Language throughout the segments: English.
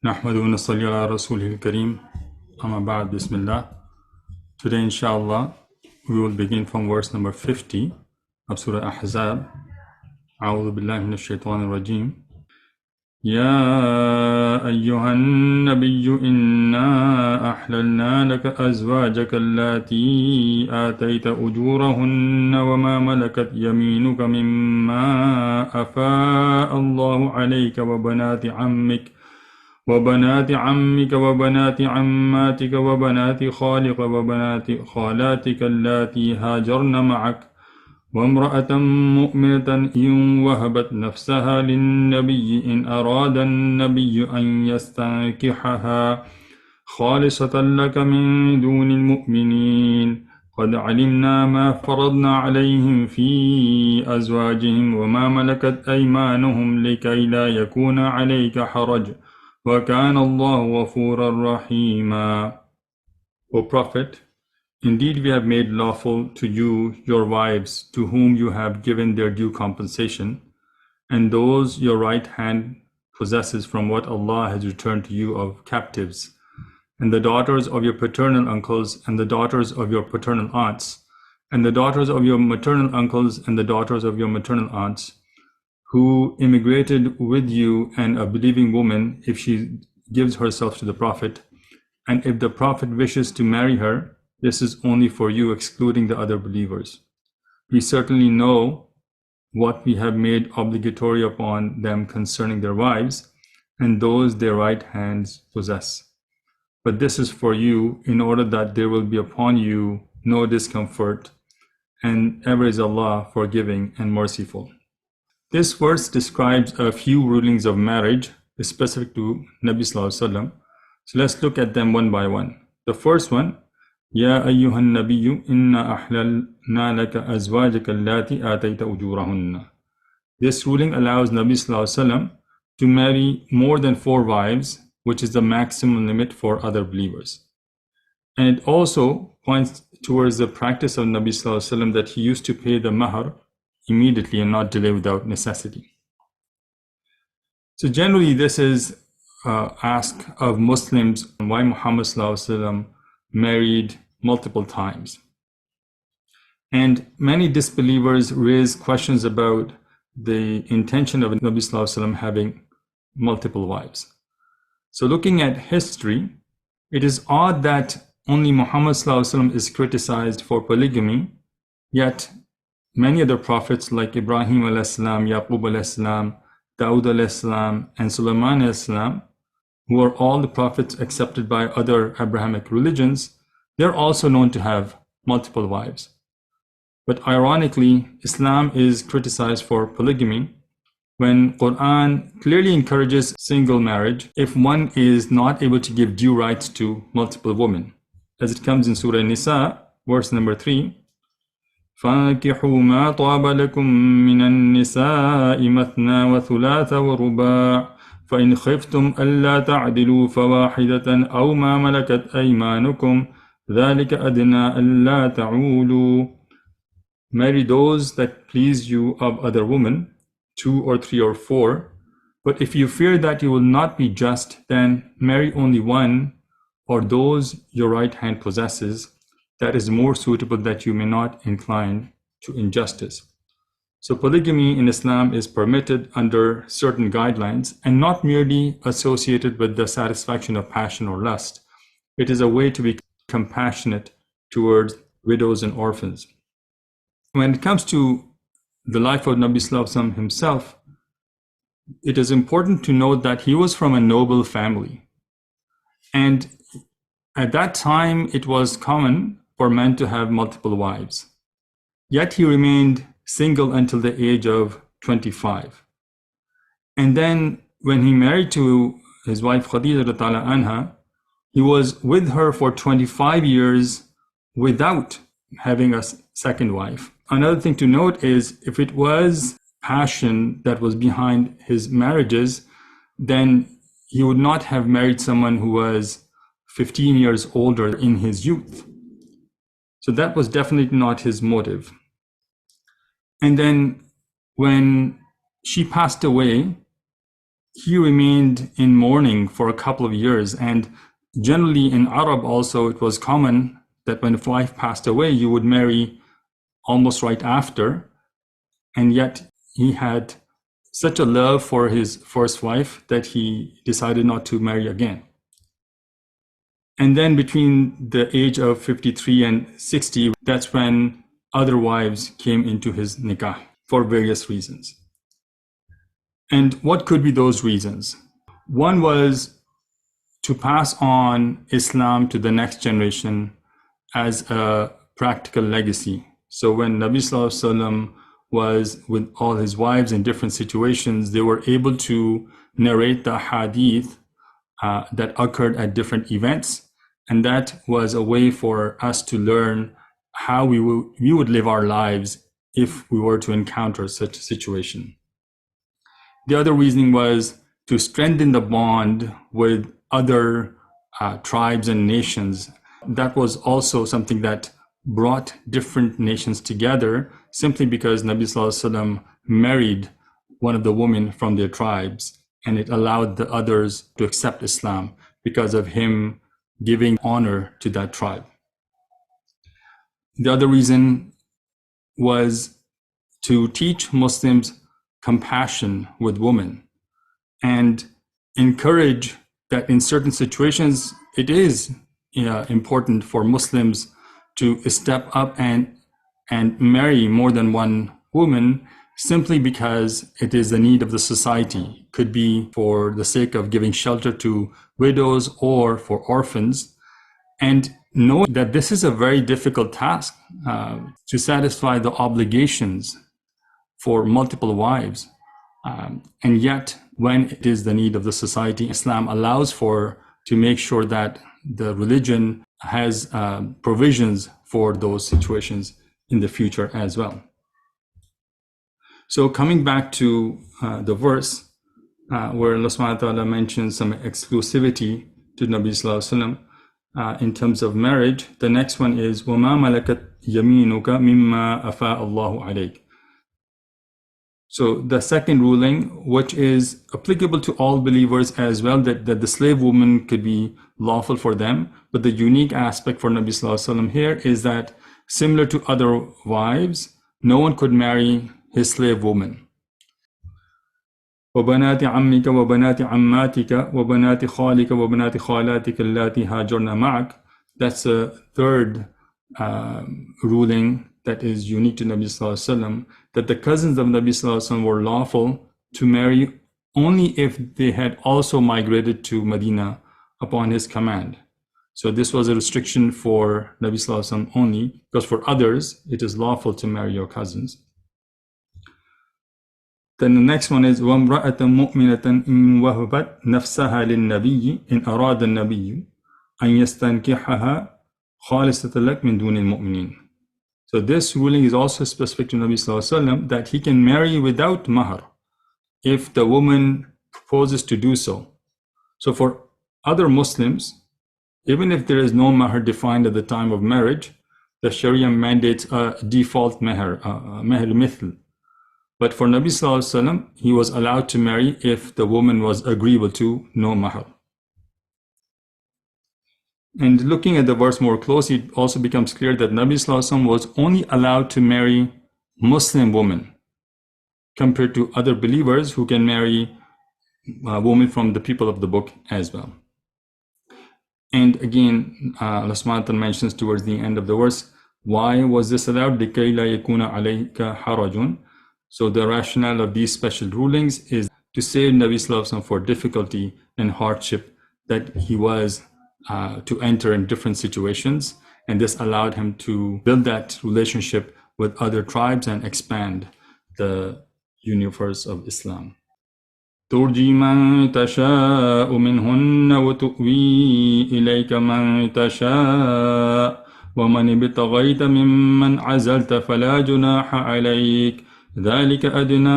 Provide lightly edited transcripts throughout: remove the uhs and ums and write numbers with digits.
نحمد ونصلي على رسوله الكريم أما بعد بسم الله. Today inshallah we will begin from verse number 50 of Surah Al-Ahzab. أعوذ بالله من الشيطان الرجيم. يا أيها النبي إنا أحللنا لك أزواجك اللاتي آتيت أجورهن وما ملكت يمينك مما أفاء الله عليك وبنات عمك وبنات عماتك وبنات خالك وبنات خالاتك اللاتي هاجرن معك وامرأة مؤمنة إن وهبت نفسها للنبي إن أراد النبي أن يستنكحها خالصة لك من دون المؤمنين قد علمنا ما فرضنا عليهم في أزواجهم وما ملكت أيمانهم لكي لا يكون عليك حرج وَكَانَ اللَّهُ غَفُورًا رَحِيمًا. O Prophet, indeed we have made lawful to you your wives to whom you have given their due compensation, and those your right hand possesses from what Allah has returned to you of captives, and the daughters of your paternal uncles and the daughters of your paternal aunts, and the daughters of your maternal uncles and the daughters of your maternal aunts, who immigrated with you, and a believing woman if she gives herself to the Prophet, and if the Prophet wishes to marry her, this is only for you, excluding the other believers. We certainly know what we have made obligatory upon them concerning their wives, and those their right hands possess. But this is for you, in order that there will be upon you no discomfort, and ever is Allah forgiving and merciful. This verse describes a few rulings of marriage specific to Nabi Sallallahu Alaihi Wasallam. So let's look at them one by one. The first one, Ya ayyuhan nabiyyu inna ahlalna laka azwajaka allati atayta ujurahunna. This ruling allows Nabi Sallallahu Alaihi Wasallam to marry more than 4 wives, which is the maximum limit for other believers. And it also points towards the practice of Nabi Sallallahu Alaihi Wasallam that he used to pay the mahar immediately and not delay without necessity. So generally this is asked of Muslims why Muhammad Sallallahu Alaihi Wasallam married multiple times. And many disbelievers raise questions about the intention of Nabi Sallallahu Alaihi Wasallam having multiple wives. So looking at history, it is odd that only Muhammad Sallallahu Alaihi Wasallam is criticized for polygamy, yet many other prophets like Ibrahim alayhi salam, Yaqub alayhi salam, Dawood alayhi salam, and Sulaiman alayhi salam, who are all the prophets accepted by other Abrahamic religions, they're also known to have multiple wives. But ironically, Islam is criticized for polygamy when Quran clearly encourages single marriage if one is not able to give due rights to multiple women. As it comes in Surah Nisa, verse number 3, فانكحوا ما طاب لكم من النساء مثنى وثلاث ورباع فإن خفتم ألا تعدلوا فواحدة أو ما ملكت أيمانكم ذلك أدنى ألا تعولوا. Marry those that please you of other women, 2 or 3 or 4, but if you fear that you will not be just, then marry only one, or those your right hand possesses, that is more suitable that you may not incline to injustice. So polygamy in Islam is permitted under certain guidelines and not merely associated with the satisfaction of passion or lust. It is a way to be compassionate towards widows and orphans. When it comes to the life of Nabi Sallallahu Alaihi Wasallam himself, it is important to note that he was from a noble family. And at that time, it was common for men to have multiple wives. Yet he remained single until the age of 25. And then when he married to his wife Khadija radhiyallahu anha, he was with her for 25 years without having a second wife. Another thing to note is if it was passion that was behind his marriages, then he would not have married someone who was 15 years older in his youth. So that was definitely not his motive. And then when she passed away, he remained in mourning for a couple of years. And generally in Arab also, it was common that when a wife passed away, you would marry almost right after. And yet he had such a love for his first wife that he decided not to marry again. And then between the age of 53 and 60, that's when other wives came into his nikah for various reasons. And what could be those reasons? One was to pass on Islam to the next generation as a practical legacy. So when Nabi Sallallahu Alaihi Wasallam was with all his wives in different situations, they were able to narrate the hadith that occurred at different events. And that was a way for us to learn how we would live our lives if we were to encounter such a situation. The other reasoning was to strengthen the bond with other tribes and nations. That was also something that brought different nations together simply because Nabi Sallallahu Alaihi Wasallam married one of the women from their tribes, and it allowed the others to accept Islam because of him giving honor to that tribe. The other reason was to teach Muslims compassion with women and encourage that in certain situations it is important for Muslims to step up and marry more than one woman simply because it is the need of the society. Could be for the sake of giving shelter to widows or for orphans. And know that this is a very difficult task to satisfy the obligations for multiple wives. And yet, when it is the need of the society, Islam allows to make sure that the religion has provisions for those situations in the future as well. So coming back to the verse where Allah subhanahu wa ta'ala mentions some exclusivity to Nabi sallallahu alaihi wasallam in terms of marriage, the next one is وَمَا مَلَكَتْ يَمِينُكَ مِمَّا أَفَاءَ اللَّهُ عَلَيْكَ. So the second ruling, which is applicable to all believers as well, that the slave woman could be lawful for them. But the unique aspect for Nabi sallallahu alaihi wasallam here is that similar to other wives, no one could marry his slave woman. وَبَنَاتِ عَمِّكَ وَبَنَاتِ عَمَّاتِكَ وَبَنَاتِ خَالِكَ وَبَنَاتِ خَالَاتِكَ اللَّاتِي هَاجَرْنَ مَعَكَ. That's a third ruling that is unique to Nabi sallallahu alaihi wasallam, that the cousins of Nabi sallallahu alaihi wasallam were lawful to marry only if they had also migrated to Medina upon his command. So this was a restriction for Nabi sallallahu alaihi wasallam only, because for others it is lawful to marry your cousins. Then the next one is وَامْرَأَةً مُؤْمِنَةً إِنْ وَهَبَتْ نَفْسَهَا لِلنَّبِيِّ إِنْ أَرَادَ النَّبِيُّ أَنْ يَسْتَنْكِحَهَا خَالِصَةً لَكَ مِنْ دُونِ الْمُؤْمِنِينَ. So this ruling is also specific to Nabi sallallahu alaihi wasallam, that he can marry without mahar if the woman proposes to do so. So for other Muslims, even if there is no mahar defined at the time of marriage, the Sharia mandates a default mahar, mahar mithl. But for Nabi sallallahu alaihi wasallam, he was allowed to marry if the woman was agreeable to no mahar. And looking at the verse more closely, it also becomes clear that Nabi sallallahu alaihi wasallam was only allowed to marry Muslim women compared to other believers who can marry women from the people of the book as well. And again, Allah subhanahu wa ta'ala mentions towards the end of the verse, why was this allowed? لِكَيْ لَا يَكُونَ عَلَيْكَ حَرَجٌ. So the rationale of these special rulings is to save Nabi sallallahu alaihi wasallam for difficulty and hardship that he was to enter in different situations, and this allowed him to build that relationship with other tribes and expand the universe of Islam. ترجي من تشاء منهن وتؤوي إليك من تشاء ومن ابتغيت ممن عزلت فلا جناح عليك ذلك أدنى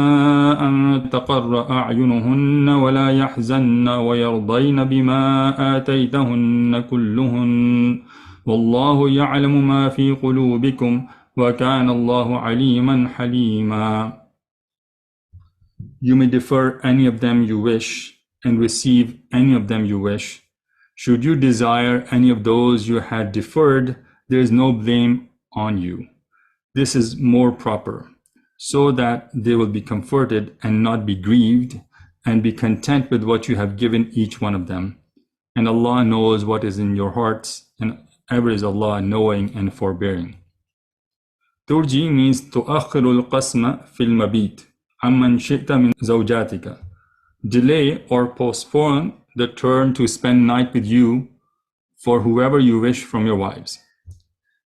أن تقر أعينهن ولا يحزن ويرضين بما آتيتهن كلهن والله يعلم ما في قلوبكم وكان الله عليما حليما. You may defer any of them you wish and receive any of them you wish. Should you desire any of those you had deferred, there is no blame on you. This is more proper, so that they will be comforted and not be grieved, and be content with what you have given each one of them. And Allah knows what is in your hearts, and ever is Allah knowing and forbearing. Turji means tu'akhiru al-qasma fil mabit amman shi'ta min zawjatika. Delay or postpone the turn to spend night with you for whoever you wish from your wives.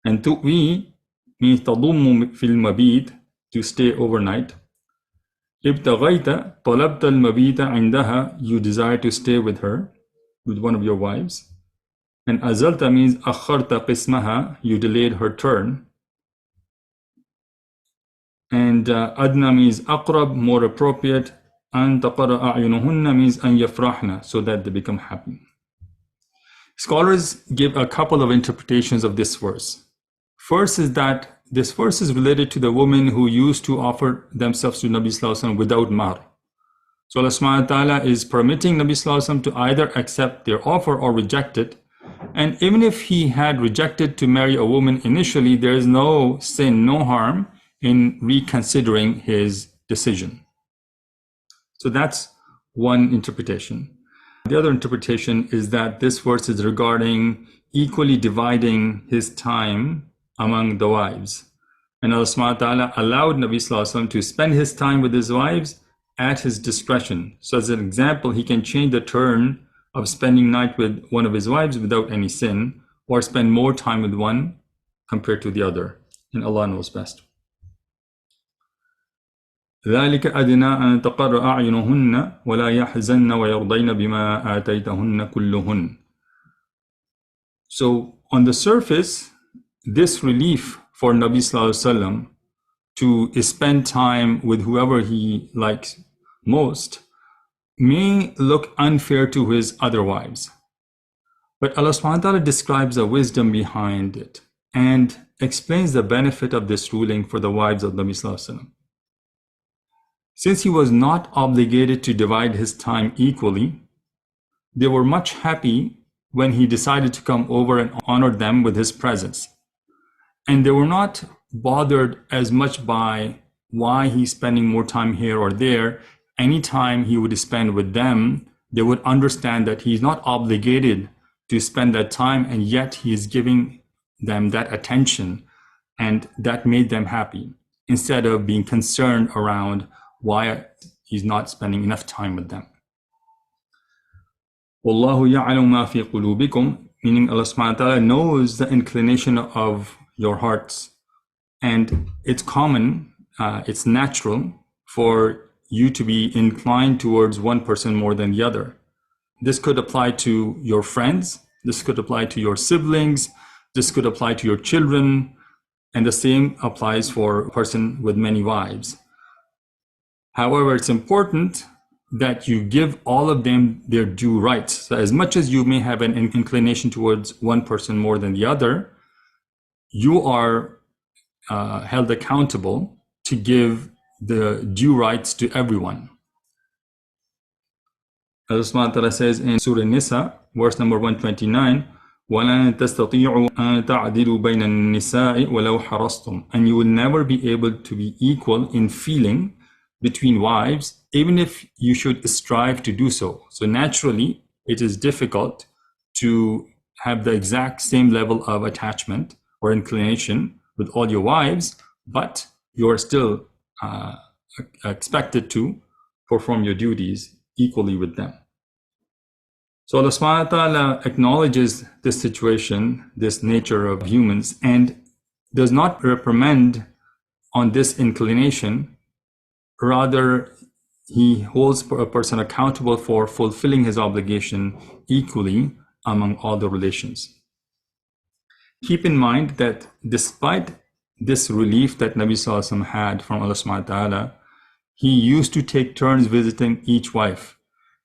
And tu'wi means tadummu fil mabit, to stay overnight. Ibtaghayta talabta al-mabita indaha, you desire to stay with her, with one of your wives. And azalta means akharta qismaha, you delayed her turn. And adna means aqrab, more appropriate. An taqara a'yunuhunna means an yafrahna, so that they become happy. Scholars give a couple of interpretations of this verse. First is that this verse is related to the women who used to offer themselves to Nabi Sallallahu Alaihi Wasallam without mahr. So Allah Subhanahu wa Ta'ala is permitting Nabi Sallallahu Alaihi Wasallam to either accept their offer or reject it. And even if he had rejected to marry a woman initially, there is no sin, no harm in reconsidering his decision. So that's one interpretation. The other interpretation is that this verse is regarding equally dividing his time among the wives. And Allah subhanahu wa ta'ala allowed Nabi sallallahu alaihi wasallam to spend his time with his wives at his discretion. So as an example, he can change the turn of spending night with one of his wives without any sin, or spend more time with one compared to the other. And Allah knows best. ذلك أدنى أن تقر أعينهن ولا يحزن ويرضين بما آتيتهن كلهن. So on the surface, this relief for Nabi Sallallahu Alaihi Wasallam to spend time with whoever he likes most may look unfair to his other wives. But Allah subhanahu wa ta'ala describes the wisdom behind it and explains the benefit of this ruling for the wives of Nabi Sallallahu Alaihi Wasallam. Since he was not obligated to divide his time equally, they were much happy when he decided to come over and honor them with his presence. And they were not bothered as much by why he's spending more time here or there. Anytime he would spend with them, they would understand that he's not obligated to spend that time, and yet he is giving them that attention, and that made them happy, instead of being concerned around why he's not spending enough time with them. Wallahu ya'lamu ma fi qulubikum, meaning Allah subhanahu wa ta'ala knows the inclination of your hearts, and it's common, it's natural for you to be inclined towards one person more than the other. This could apply to your friends, this could apply to your siblings, this could apply to your children, and the same applies for a person with many wives. However, it's important that you give all of them their due rights. So as much as you may have an inclination towards one person more than the other, you are held accountable to give the due rights to everyone. Allah subhanahu wa ta'ala says in Surah Nisa, verse number 129, وَلَن تَسْتَطِيعُوا أَن تَعْدِلُوا بَيْنَ النِّسَاءِ وَلَوْ حَرَصْتُمْ. And you will never be able to be equal in feeling between wives, even if you should strive to do so. So naturally, it is difficult to have the exact same level of attachment or inclination with all your wives, but you are still expected to perform your duties equally with them. So Allah subhanahu wa ta'ala acknowledges this situation, this nature of humans, and does not reprimand on this inclination. Rather, he holds a person accountable for fulfilling his obligation equally among all the relations. Keep in mind that despite this relief that Nabi Sallallahu Alaihi Wasallam had from Allah subhanahu wa ta'ala, he used to take turns visiting each wife,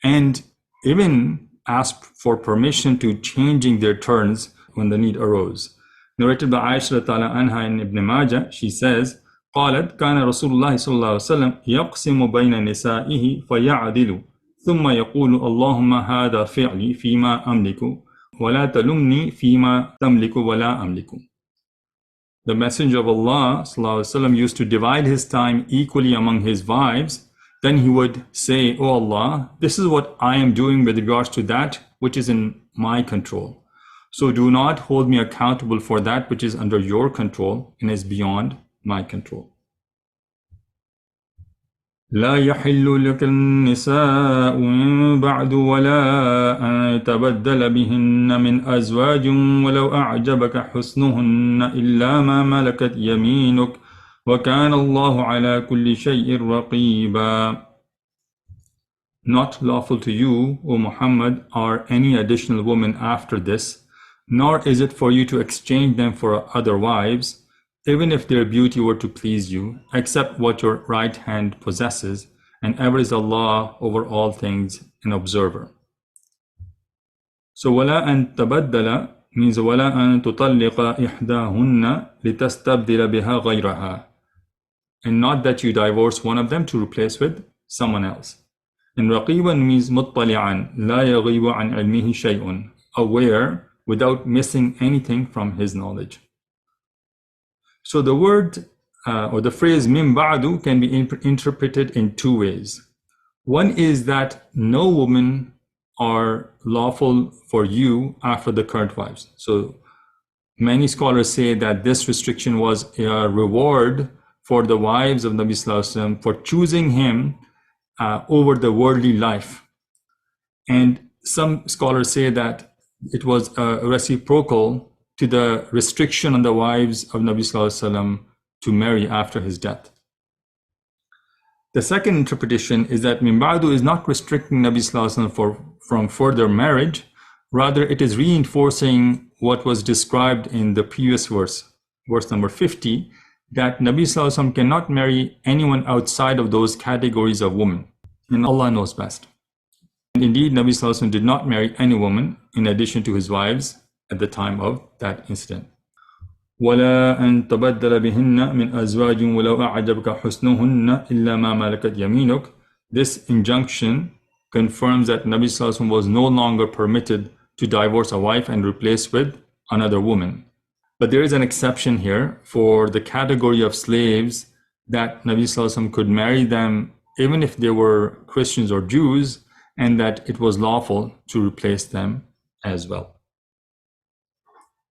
and even asked for permission to changing their turns when the need arose. Narrated by Aisha ta'ala anha in Ibn Majah, she says, قالت كان رسول الله صلى الله عليه وسلم يقسم بين نسائه فيعدل ثم يقول اللهم هذا فعلي فيما أملك ولا تلمني فيما تملك ولا أملك. The Messenger of Allah ﷺ used to divide his time equally among his wives. Then he would say, "O Allah, this is what I am doing with regards to that which is in my control. So do not hold me accountable for that which is under your control and is beyond my control." لا يحل لك النساء من بعد ولا أن تبدل بهن من أزواج ولو أعجبك حسنهن إلا ما ملكت يمينك وكان الله على كل شيء رقيبا. Not lawful to you, O Muhammad, are any additional women after this, nor is it for you to exchange them for other wives, even if their beauty were to please you, except what your right hand possesses, and ever is Allah over all things an observer. So وَلَا أَن تَبَدَّلَ means وَلَا أَن تُطَلِّقَ إِحْدَاهُنَّ لِتَسْتَبْدِلَ بِهَا غَيْرَهَا, and not that you divorce one of them to replace with someone else. And رَقِيبًا means مُطَّلِعًا لَا يَغِيبُ عَنْ عِلْمِهِ شَيْءٌ, aware without missing anything from his knowledge. So the word or the phrase min ba'du can be interpreted in two ways. One is that no women are lawful for you after the current wives. So many scholars say that this restriction was a reward for the wives of Nabi Sallallahu Alaihi Wasallam for choosing him over the worldly life. And some scholars say that it was reciprocal to the restriction on the wives of Nabi Sallallahu Alaihi Wasallam to marry after his death. The second interpretation is that min ba'du is not restricting Nabi Sallallahu Alaihi Wasallam from further marriage, rather it is reinforcing what was described in the previous verse number 50, that Nabi Sallallahu Alaihi Wasallam cannot marry anyone outside of those categories of women, and Allah knows best. And indeed, Nabi Sallallahu Alaihi Wasallam did not marry any woman in addition to his wives at the time of that incident. وَلَا أَن تَبَدَّلَ بِهِنَّ مِنْ أَزْوَاجٍ وَلَوْ أَعْجَبَكَ حُسْنُهُنَّ إِلَّا مَا مَلَكَتْ يَمِينُكَ. This injunction confirms that Nabi Sallallahu Alaihi Wasallam was no longer permitted to divorce a wife and replace with another woman. But there is an exception here for the category of slaves that Nabi Sallallahu Alaihi Wasallam could marry them even if they were Christians or Jews, and that it was lawful to replace them as well.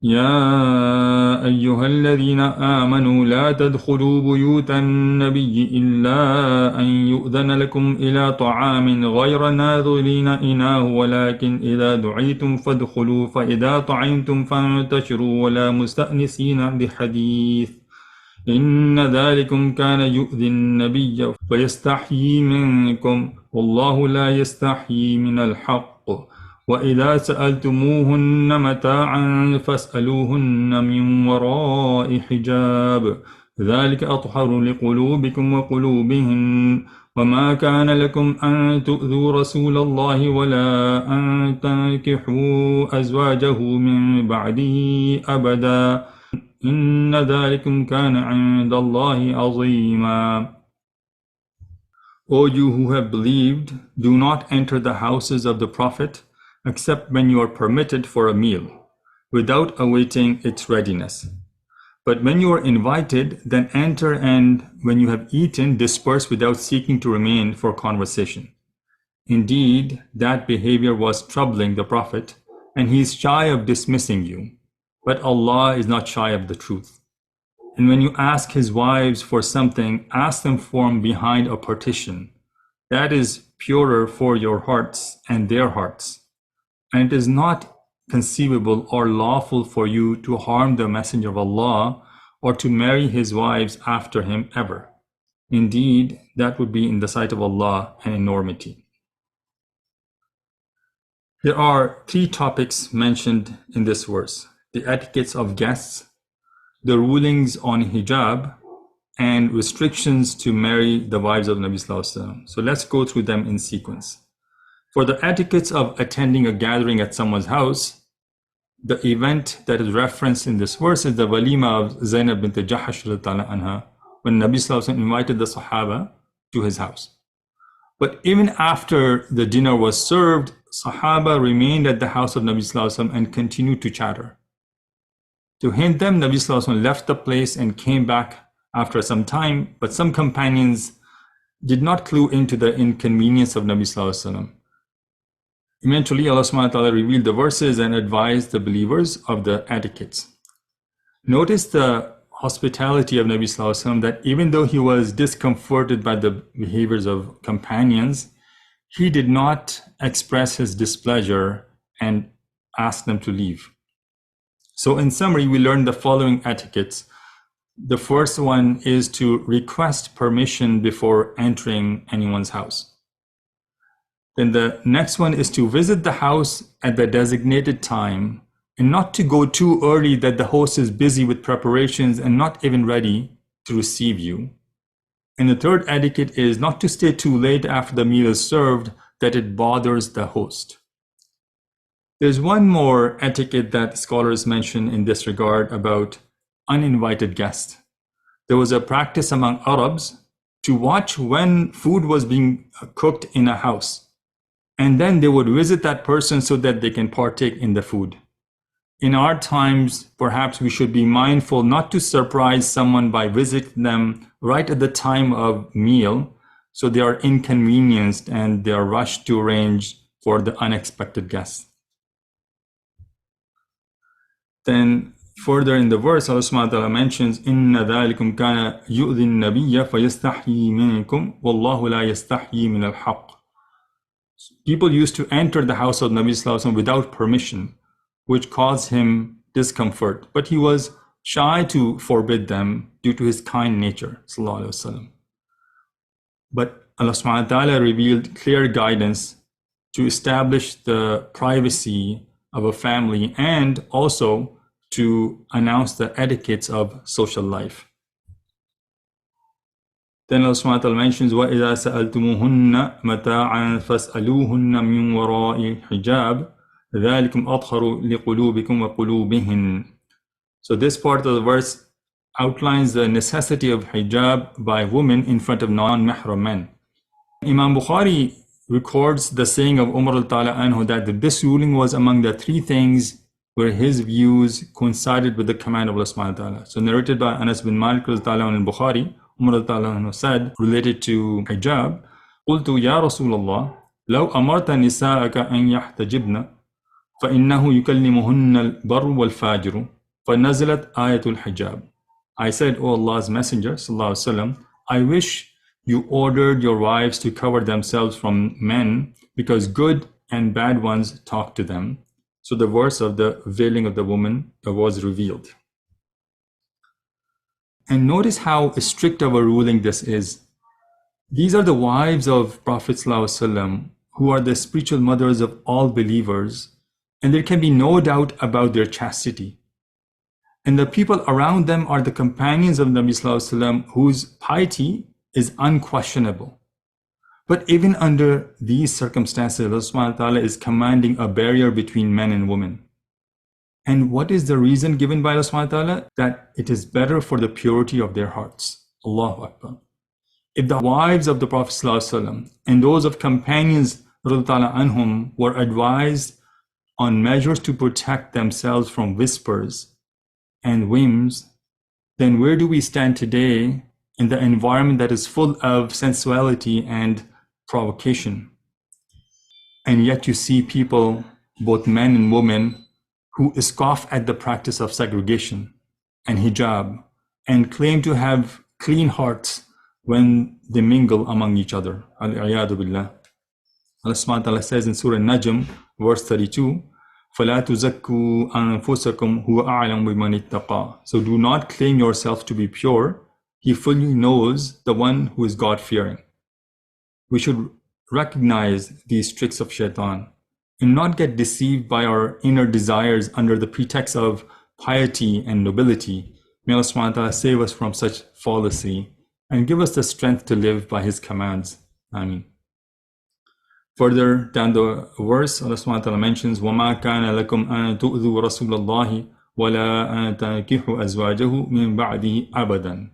يا أيها الذين آمنوا لا تدخلوا بيوت النبي إلا أن يؤذن لكم إلى طعام غير ناظرين إناه ولكن إذا دعيتم فادخلوا فإذا طعمتم فانتشروا ولا مستأنسين لحديث إن ذلكم كان يؤذي النبي فيستحيي منكم والله لا يستحيي من الحق وإذا سألتموهن متاعا فاسألوهن من وراء حجاب ذلك أطهر لقلوبكم وقلوبهن وما كان لكم أن تؤذوا رسول الله ولا أن تنكحوا أزواجه من بعده أبدا إن ذلكم كان عند الله عظيما. O you who have believed, do not enter the houses of the Prophet except when you are permitted for a meal, without awaiting its readiness. But when you are invited, then enter, and when you have eaten, disperse without seeking to remain for conversation. Indeed, that behavior was troubling the Prophet, and he is shy of dismissing you. But Allah is not shy of the truth. And when you ask his wives for something, ask them from behind a partition. That is purer for your hearts and their hearts. And it is not conceivable or lawful for you to harm the Messenger of Allah or to marry his wives after him ever. Indeed, that would be in the sight of Allah an enormity. There are three topics mentioned in this verse: the etiquettes of guests, the rulings on hijab, and restrictions to marry the wives of Nabi Sallallahu Alaihi Wasallam. So let's go through them in sequence. For the etiquettes of attending a gathering at someone's house, the event that is referenced in this verse is the walima of Zainab bint Jahash anha, when Nabi Sallallahu Alaihi Wasallam invited the Sahaba to his house. But even after the dinner was served, Sahaba remained at the house of Nabi Sallallahu Alaihi Wasallam and continued to chatter. To hint them, Nabi Sallallahu Alaihi Wasallam left the place and came back after some time, but some companions did not clue into the inconvenience of Nabi Sallallahu Alaihi Wasallam. Eventually, Allah subhanahu wa ta'ala revealed the verses and advised the believers of the etiquettes. Notice the hospitality of Nabi Sallallahu Alaihi Wasallam, that even though he was discomforted by the behaviors of companions, he did not express his displeasure and ask them to leave. So in summary, we learned the following etiquettes. The first one is to request permission before entering anyone's house. Then the next one is to visit the house at the designated time and not to go too early that the host is busy with preparations and not even ready to receive you. And the third etiquette is not to stay too late after the meal is served that it bothers the host. There's one more etiquette that scholars mention in this regard about uninvited guests. There was a practice among Arabs to watch when food was being cooked in a house, and then they would visit that person so that they can partake in the food. In our times, perhaps we should be mindful not to surprise someone by visiting them right at the time of meal, so they are inconvenienced and they are rushed to arrange for the unexpected guests. Then further in the verse, Allah subhanahu wa ta'ala mentions, إِنَّ ذَلِكُمْ كَانَ يُؤْذِي النَّبِيَّ فَيَسْتَحْيِي مِنْكُمْ وَاللَّهُ لَا يَسْتَحْيِي مِنَ الْحَقِّ. People used to enter the house of Nabi Sallallahu Alaihi Wasallam without permission, which caused him discomfort, but he was shy to forbid them due to his kind nature, Sallallahu Alaihi Wasallam. But Allah subhanahu wa ta'ala revealed clear guidance to establish the privacy of a family and also to announce the etiquettes of social life. Then Allah subhanahu wa ta'ala mentions, وَإِذَا سَأَلْتُمُوهُنَّ مَتَاعًا فَاسْأَلُوهُنَّ مِنْ وَرَاءِ حِجَابٍ ذَلِكُمْ أَطْهَرُ لِقُلُوبِكُمْ وَقُلُوبِهِنْ. So this part of the verse outlines the necessity of hijab by women in front of non-mahram men. Imam Bukhari records the saying of Umar al-Ta'ala anhu that this ruling was among the three things where his views coincided with the command of Allah subhanahu wa ta'ala. So narrated by Anas bin Malik al-Ta'ala in Bukhari, Umar al-Ta'ala anhu said, related to hijab, قُلْتُ يَا رَسُولَ اللَّهِ لَوْ أَمَرْتَ نِسَاءَكَ أَنْ يَحْتَجِبْنَ فَإِنَّهُ يُكَلِّمُهُنَّ الْبَرُّ وَالْفَاجِرُ فَنَزَلَتْ آيَةُ الْحِجَابِ. I said, O Allah's Messenger, sallallahu alaihi wasallam, I wish you ordered your wives to cover themselves from men because good and bad ones talk to them. So the verse of the veiling of the woman was revealed. And notice how strict of a ruling this is. These are the wives of Prophet sallallahu alaihi wasallam, who are the spiritual mothers of all believers, and there can be no doubt about their chastity. And the people around them are the companions of Nabi sallallahu alaihi wasallam, whose piety is unquestionable. But even under these circumstances, Allah subhanahu wa ta'ala is commanding a barrier between men and women. And what is the reason given by Allah subhanahu wa ta'ala? That it is better for the purity of their hearts. Allahu Akbar. If the wives of the Prophet sallallahu alaihi wasallam and those of companions radhiyallahu anhum were advised on measures to protect themselves from whispers and whims, then where do we stand today in the environment that is full of sensuality and provocation? And yet you see people, both men and women, who scoff at the practice of segregation and hijab and claim to have clean hearts when they mingle among each other. Al-iyadu billah. Allah subhanahu wa ta'ala says in Surah Najm, verse 32, فَلَا تُزَكُّوا أَنفُسَكُمْ هُوَ أَعْلَمُ بِمَنِ اتَّقَى. So do not claim yourself to be pure. He fully knows the one who is God-fearing. We should recognize these tricks of shaitan and not get deceived by our inner desires under the pretext of piety and nobility. May Allah subhanahu wa ta'ala save us from such fallacy and give us the strength to live by His commands. Ameen. Further down the verse, Allah subhanahu wa ta'ala mentions, وَمَا كَانَ لَكُمْ أَن تُؤْذُوا رَسُولَ اللَّهِ وَلَا أَن تَنكِحُوا أَزْوَاجَهُ مِن بَعْدِهِ أَبَدًا.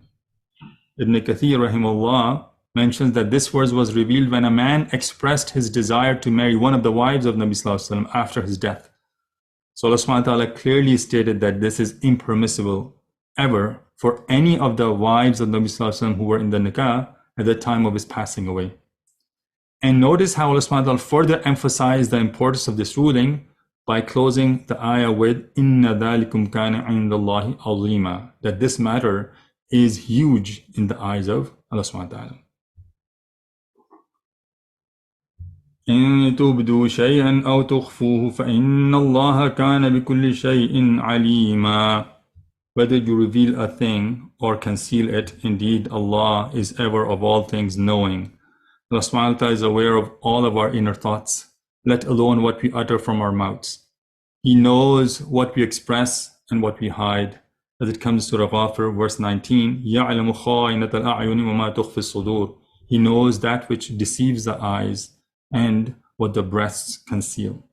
Ibn Kathir rahimahullah mentions that this verse was revealed when a man expressed his desire to marry one of the wives of Nabi Sallallahu Alaihi Wasallam after his death. So Allah subhanahu wa ta'ala clearly stated that this is impermissible ever for any of the wives of Nabi Sallallahu Alaihi Wasallam who were in the nikah at the time of his passing away. And notice how Allah subhanahu wa ta'ala further emphasized the importance of this ruling by closing the ayah with Inna dhalikum kana indallahi azima, that this matter is huge in the eyes of Allah subhanahu wa ta'ala. إن تبدوا شيئا أو تخفوه فإن الله كان بكل شيء عليما. Whether you reveal a thing or conceal it, indeed Allah is ever of all things knowing. Allah subhanahu wa ta'ala is aware of all of our inner thoughts, let alone what we utter from our mouths. He knows what we express and what we hide. As it comes to Surah Ghafir, verse 19, يَعْلَمُ خَائِنَةَ الْأَعْيُنِ وَمَا تُخْفِي الصُّدُورِ. He knows that which deceives the eyes and what the breasts conceal.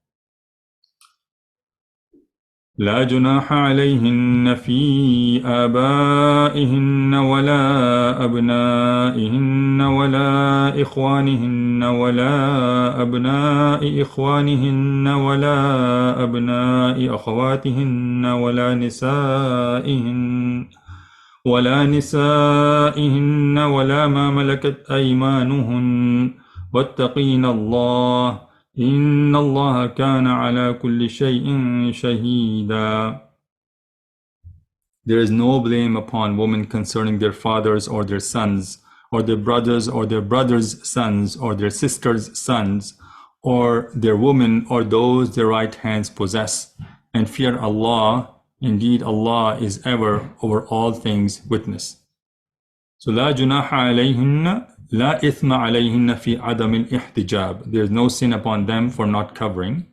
لا جناح عليهن في آبائهن ولا أبنائهن ولا إخوانهن ولا أبناء إخوانهن ولا أبناء أخواتهن ولا نسائهن ولا ما ملكت أيمانهن واتقين الله إن الله كان على كل شيء شهيدا. There is no blame upon women concerning their fathers or their sons, or their brothers or their brothers' sons, or their sisters' sons, or their women, or those their right hands possess. And fear Allah, indeed Allah is ever over all things witness. So لا جناح عليهن لا إثم عليهن في عدم الاحتجاب. There is no sin upon them for not covering.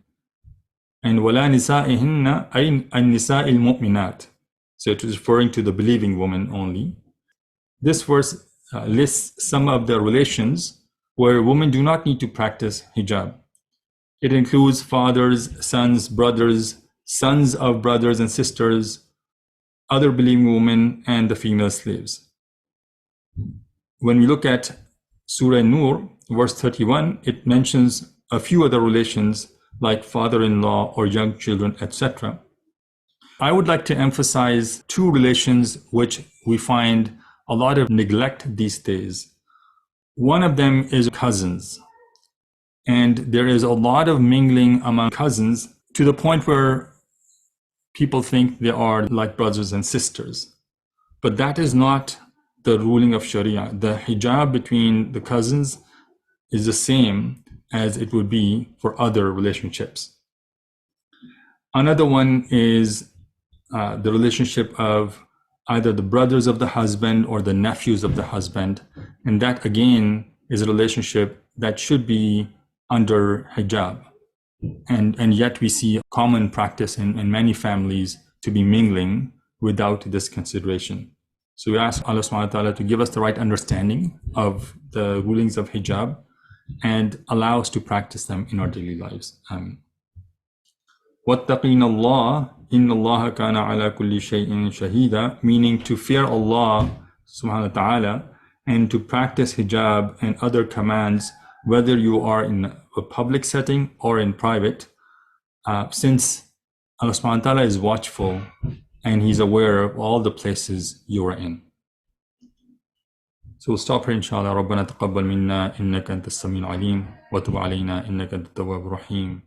And ولا نسائهن أي النساء المؤمنات. So it is referring to the believing woman only. This verse lists some of the relations where women do not need to practice hijab. It includes fathers, sons, brothers, sons of brothers and sisters, other believing women, and the female slaves. When we look at Surah Nur, verse 31, it mentions a few other relations like father-in-law or young children, etc. I would like to emphasize two relations which we find a lot of neglect these days. One of them is cousins. And there is a lot of mingling among cousins to the point where people think they are like brothers and sisters. But that is not the ruling of Sharia. The hijab between the cousins is the same as it would be for other relationships. Another one is the relationship of either the brothers of the husband or the nephews of the husband. And that again is a relationship that should be under hijab. And yet we see common practice in many families to be mingling without this consideration. So we ask Allah subhanahu wa ta'ala to give us the right understanding of the rulings of hijab and allow us to practice them in our daily lives. وَاتَّقِينَ اللَّهِ إِنَّ اللَّهَ كَانَ عَلَى كُلِّ شَيْءٍ شَهِيدًا, meaning to fear Allah subhanahu wa ta'ala and to practice hijab and other commands, whether you are in a public setting or in private, since Allah subhanahu wa ta'ala is watchful and He's aware of all the places you are in. So we'll stop here inshallah. ربنا تقبل منا إنك أنت السميع العليم وتب علينا إنك أنت التواب الرحيم.